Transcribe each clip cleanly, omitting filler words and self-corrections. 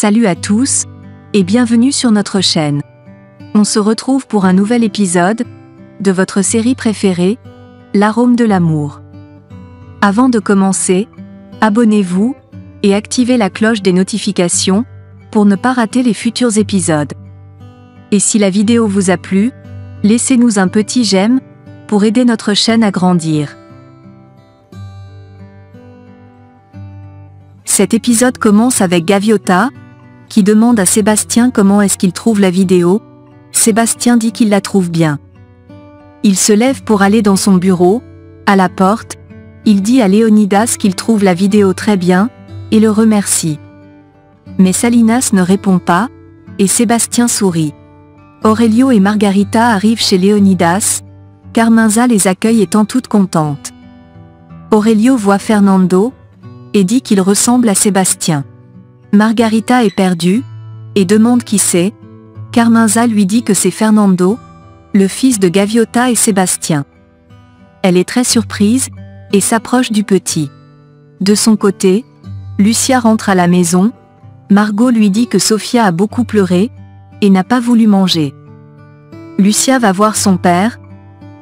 Salut à tous, et bienvenue sur notre chaîne. On se retrouve pour un nouvel épisode de votre série préférée, L'arôme de l'amour. Avant de commencer, abonnez-vous et activez la cloche des notifications pour ne pas rater les futurs épisodes. Et si la vidéo vous a plu, laissez-nous un petit j'aime pour aider notre chaîne à grandir. Cet épisode commence avec Gaviota, qui demande à Sébastien comment est-ce qu'il trouve la vidéo. Sébastien dit qu'il la trouve bien. Il se lève pour aller dans son bureau. À la porte, il dit à Léonidas qu'il trouve la vidéo très bien, et le remercie. Mais Salinas ne répond pas, et Sébastien sourit. Aurelio et Margarita arrivent chez Léonidas. Carmenza les accueille étant toute contente. Aurelio voit Fernando, et dit qu'il ressemble à Sébastien. Margarita est perdue, et demande qui c'est. Carmenza lui dit que c'est Fernando, le fils de Gaviota et Sébastien. Elle est très surprise, et s'approche du petit. De son côté, Lucia rentre à la maison. Margot lui dit que Sofia a beaucoup pleuré, et n'a pas voulu manger. Lucia va voir son père.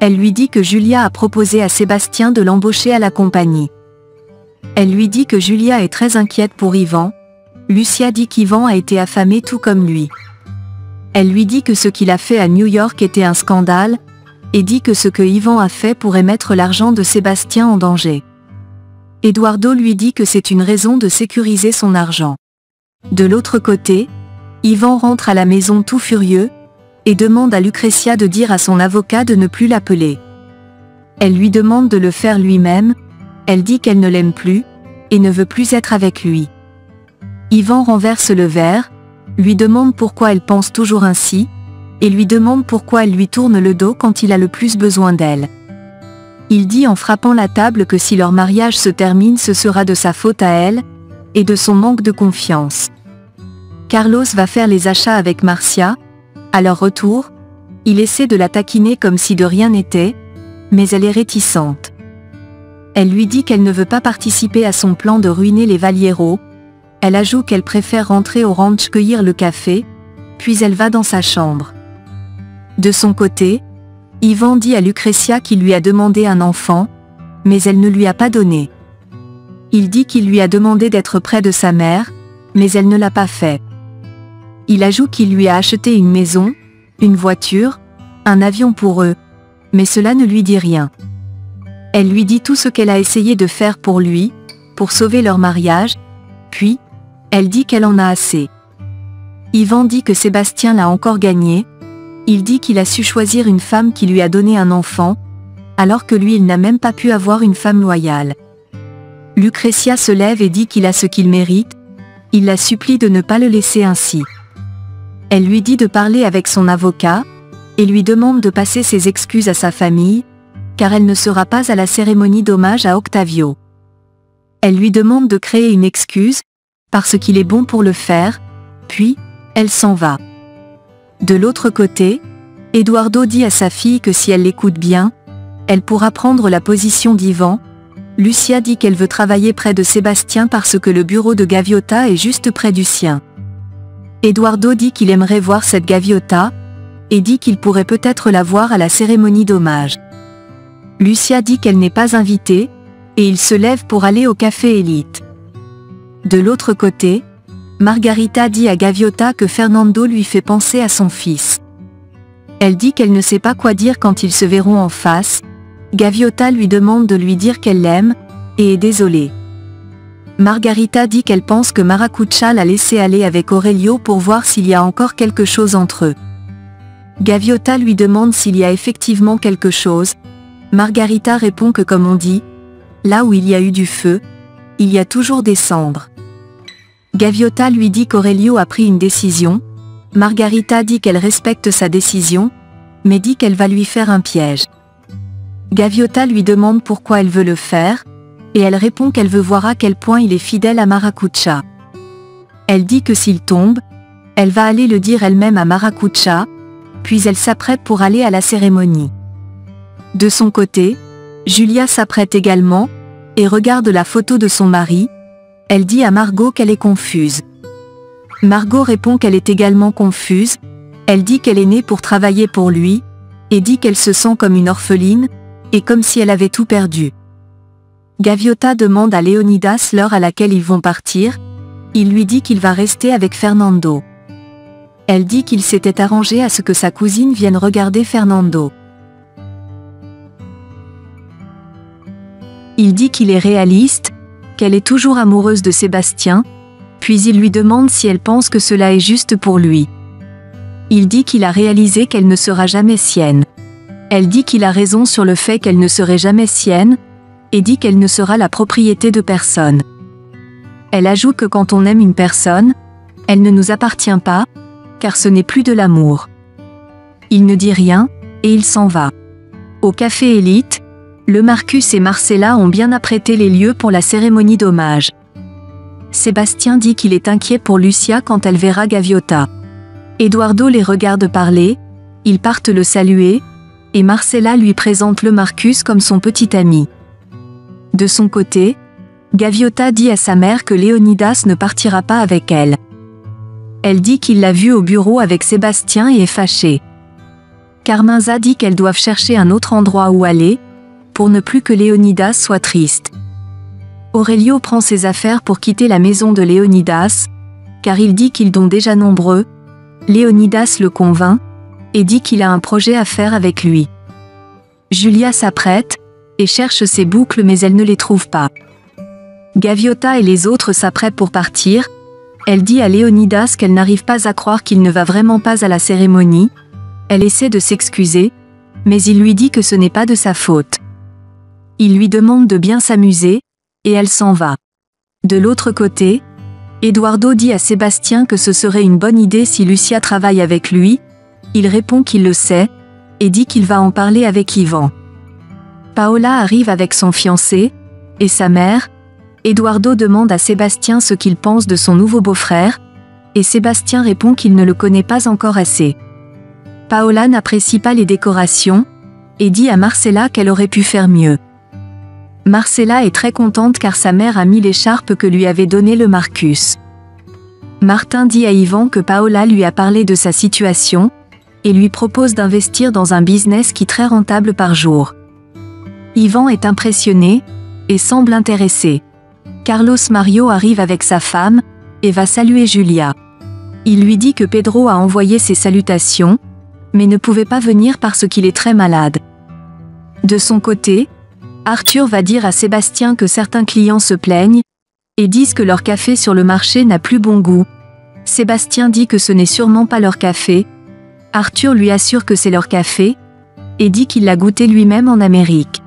Elle lui dit que Julia a proposé à Sébastien de l'embaucher à la compagnie. Elle lui dit que Julia est très inquiète pour Ivan. Lucia dit qu'Ivan a été affamé tout comme lui. Elle lui dit que ce qu'il a fait à New York était un scandale, et dit que ce que Ivan a fait pourrait mettre l'argent de Sébastien en danger. Eduardo lui dit que c'est une raison de sécuriser son argent. De l'autre côté, Ivan rentre à la maison tout furieux, et demande à Lucrecia de dire à son avocat de ne plus l'appeler. Elle lui demande de le faire lui-même. Elle dit qu'elle ne l'aime plus, et ne veut plus être avec lui. Ivan renverse le verre, lui demande pourquoi elle pense toujours ainsi, et lui demande pourquoi elle lui tourne le dos quand il a le plus besoin d'elle. Il dit en frappant la table que si leur mariage se termine, ce sera de sa faute à elle, et de son manque de confiance. Carlos va faire les achats avec Marcia. À leur retour, il essaie de la taquiner comme si de rien n'était, mais elle est réticente. Elle lui dit qu'elle ne veut pas participer à son plan de ruiner les Valieros. Elle ajoute qu'elle préfère rentrer au ranch cueillir le café, puis elle va dans sa chambre. De son côté, Ivan dit à Lucrecia qu'il lui a demandé un enfant, mais elle ne lui a pas donné. Il dit qu'il lui a demandé d'être près de sa mère, mais elle ne l'a pas fait. Il ajoute qu'il lui a acheté une maison, une voiture, un avion pour eux, mais cela ne lui dit rien. Elle lui dit tout ce qu'elle a essayé de faire pour lui, pour sauver leur mariage, puis, elle dit qu'elle en a assez. Ivan dit que Sébastien l'a encore gagné. Il dit qu'il a su choisir une femme qui lui a donné un enfant, alors que lui il n'a même pas pu avoir une femme loyale. Lucrecia se lève et dit qu'il a ce qu'il mérite. Il la supplie de ne pas le laisser ainsi. Elle lui dit de parler avec son avocat, et lui demande de passer ses excuses à sa famille, car elle ne sera pas à la cérémonie d'hommage à Octavio. Elle lui demande de créer une excuse, parce qu'il est bon pour le faire, puis, elle s'en va. De l'autre côté, Eduardo dit à sa fille que si elle l'écoute bien, elle pourra prendre la position d'Ivan. Lucia dit qu'elle veut travailler près de Sébastien parce que le bureau de Gaviota est juste près du sien. Eduardo dit qu'il aimerait voir cette Gaviota, et dit qu'il pourrait peut-être la voir à la cérémonie d'hommage. Lucia dit qu'elle n'est pas invitée, et il se lève pour aller au café Élite. De l'autre côté, Margarita dit à Gaviota que Fernando lui fait penser à son fils. Elle dit qu'elle ne sait pas quoi dire quand ils se verront en face. Gaviota lui demande de lui dire qu'elle l'aime, et est désolée. Margarita dit qu'elle pense que Maracucha l'a laissé aller avec Aurelio pour voir s'il y a encore quelque chose entre eux. Gaviota lui demande s'il y a effectivement quelque chose. Margarita répond que comme on dit, là où il y a eu du feu, il y a toujours des cendres. Gaviota lui dit qu'Aurelio a pris une décision. Margarita dit qu'elle respecte sa décision, mais dit qu'elle va lui faire un piège. Gaviota lui demande pourquoi elle veut le faire, et elle répond qu'elle veut voir à quel point il est fidèle à Maracucha. Elle dit que s'il tombe, elle va aller le dire elle-même à Maracucha, puis elle s'apprête pour aller à la cérémonie. De son côté, Julia s'apprête également, et regarde la photo de son mari. Elle dit à Margot qu'elle est confuse. Margot répond qu'elle est également confuse. Elle dit qu'elle est née pour travailler pour lui, et dit qu'elle se sent comme une orpheline, et comme si elle avait tout perdu. Gaviota demande à Léonidas l'heure à laquelle ils vont partir. Il lui dit qu'il va rester avec Fernando. Elle dit qu'il s'était arrangé à ce que sa cousine vienne regarder Fernando. Il dit qu'il est réaliste, qu'elle est toujours amoureuse de Sébastien, puis il lui demande si elle pense que cela est juste pour lui. Il dit qu'il a réalisé qu'elle ne sera jamais sienne. Elle dit qu'il a raison sur le fait qu'elle ne serait jamais sienne, et dit qu'elle ne sera la propriété de personne. Elle ajoute que quand on aime une personne, elle ne nous appartient pas, car ce n'est plus de l'amour. Il ne dit rien, et il s'en va. Au café Élite, le Marcus et Marcella ont bien apprêté les lieux pour la cérémonie d'hommage. Sébastien dit qu'il est inquiet pour Lucia quand elle verra Gaviota. Eduardo les regarde parler, ils partent le saluer, et Marcella lui présente le Marcus comme son petit ami. De son côté, Gaviota dit à sa mère que Léonidas ne partira pas avec elle. Elle dit qu'il l'a vu au bureau avec Sébastien et est fâchée. Carmenza dit qu'elles doivent chercher un autre endroit où aller, pour ne plus que Léonidas soit triste. Aurelio prend ses affaires pour quitter la maison de Léonidas, car il dit qu'ils sont déjà nombreux. Léonidas le convainc, et dit qu'il a un projet à faire avec lui. Julia s'apprête, et cherche ses boucles mais elle ne les trouve pas. Gaviota et les autres s'apprêtent pour partir. Elle dit à Léonidas qu'elle n'arrive pas à croire qu'il ne va vraiment pas à la cérémonie. Elle essaie de s'excuser, mais il lui dit que ce n'est pas de sa faute. Il lui demande de bien s'amuser, et elle s'en va. De l'autre côté, Eduardo dit à Sébastien que ce serait une bonne idée si Lucia travaille avec lui. Il répond qu'il le sait, et dit qu'il va en parler avec Ivan. Paola arrive avec son fiancé, et sa mère. Eduardo demande à Sébastien ce qu'il pense de son nouveau beau-frère, et Sébastien répond qu'il ne le connaît pas encore assez. Paola n'apprécie pas les décorations, et dit à Marcella qu'elle aurait pu faire mieux. Marcella est très contente car sa mère a mis l'écharpe que lui avait donnée le Marcus. Martin dit à Ivan que Paola lui a parlé de sa situation, et lui propose d'investir dans un business qui est très rentable par jour. Ivan est impressionné, et semble intéressé. Carlos Mario arrive avec sa femme, et va saluer Julia. Il lui dit que Pedro a envoyé ses salutations, mais ne pouvait pas venir parce qu'il est très malade. De son côté, Arthur va dire à Sébastien que certains clients se plaignent, et disent que leur café sur le marché n'a plus bon goût. Sébastien dit que ce n'est sûrement pas leur café. Arthur lui assure que c'est leur café, et dit qu'il l'a goûté lui-même en Amérique.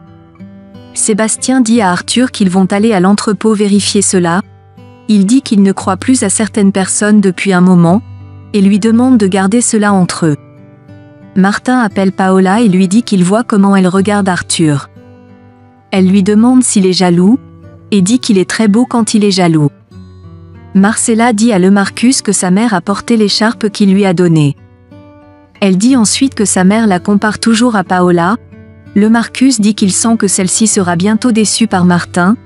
Sébastien dit à Arthur qu'ils vont aller à l'entrepôt vérifier cela. Il dit qu'il ne croit plus à certaines personnes depuis un moment, et lui demande de garder cela entre eux. Martin appelle Paola et lui dit qu'il voit comment elle regarde Arthur. Elle lui demande s'il est jaloux, et dit qu'il est très beau quand il est jaloux. Marcella dit à le Marcus que sa mère a porté l'écharpe qu'il lui a donnée. Elle dit ensuite que sa mère la compare toujours à Paola. Le Marcus dit qu'il sent que celle-ci sera bientôt déçue par Martin,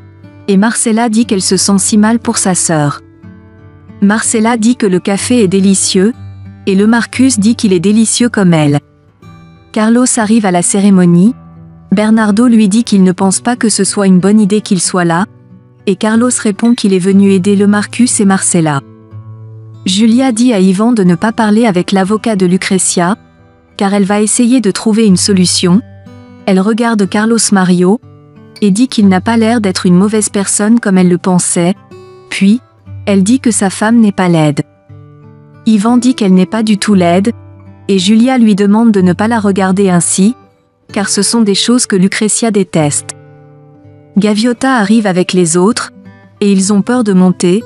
et Marcella dit qu'elle se sent si mal pour sa sœur. Marcella dit que le café est délicieux, et le Marcus dit qu'il est délicieux comme elle. Carlos arrive à la cérémonie. Bernardo lui dit qu'il ne pense pas que ce soit une bonne idée qu'il soit là, et Carlos répond qu'il est venu aider le Marcus et Marcella. Julia dit à Ivan de ne pas parler avec l'avocat de Lucrecia, car elle va essayer de trouver une solution. Elle regarde Carlos Mario, et dit qu'il n'a pas l'air d'être une mauvaise personne comme elle le pensait, puis, elle dit que sa femme n'est pas laide. Ivan dit qu'elle n'est pas du tout laide, et Julia lui demande de ne pas la regarder ainsi, car ce sont des choses que Lucrecia déteste. Gaviota arrive avec les autres, et ils ont peur de monter.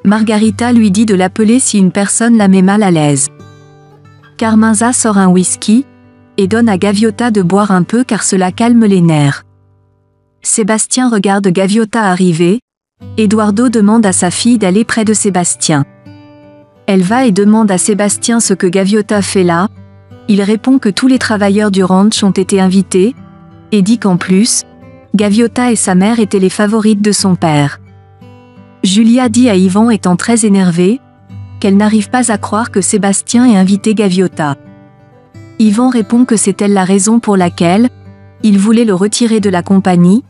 Margarita lui dit de l'appeler si une personne la met mal à l'aise. Carmenza sort un whisky, et donne à Gaviota de boire un peu car cela calme les nerfs. Sébastien regarde Gaviota arriver. Eduardo demande à sa fille d'aller près de Sébastien. Elle va et demande à Sébastien ce que Gaviota fait là. Il répond que tous les travailleurs du ranch ont été invités, et dit qu'en plus, Gaviota et sa mère étaient les favorites de son père. Julia dit à Ivan étant très énervé, qu'elle n'arrive pas à croire que Sébastien ait invité Gaviota. Yvan répond que c'est elle la raison pour laquelle il voulait le retirer de la compagnie,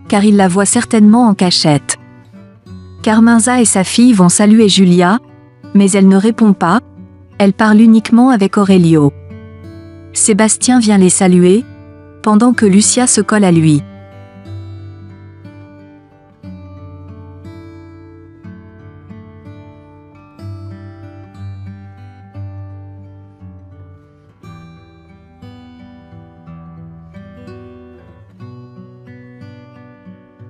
car il la voit certainement en cachette. Carmenza et sa fille vont saluer Julia, mais elle ne répond pas, elle parle uniquement avec Aurelio. Sébastien vient les saluer, pendant que Lucia se colle à lui.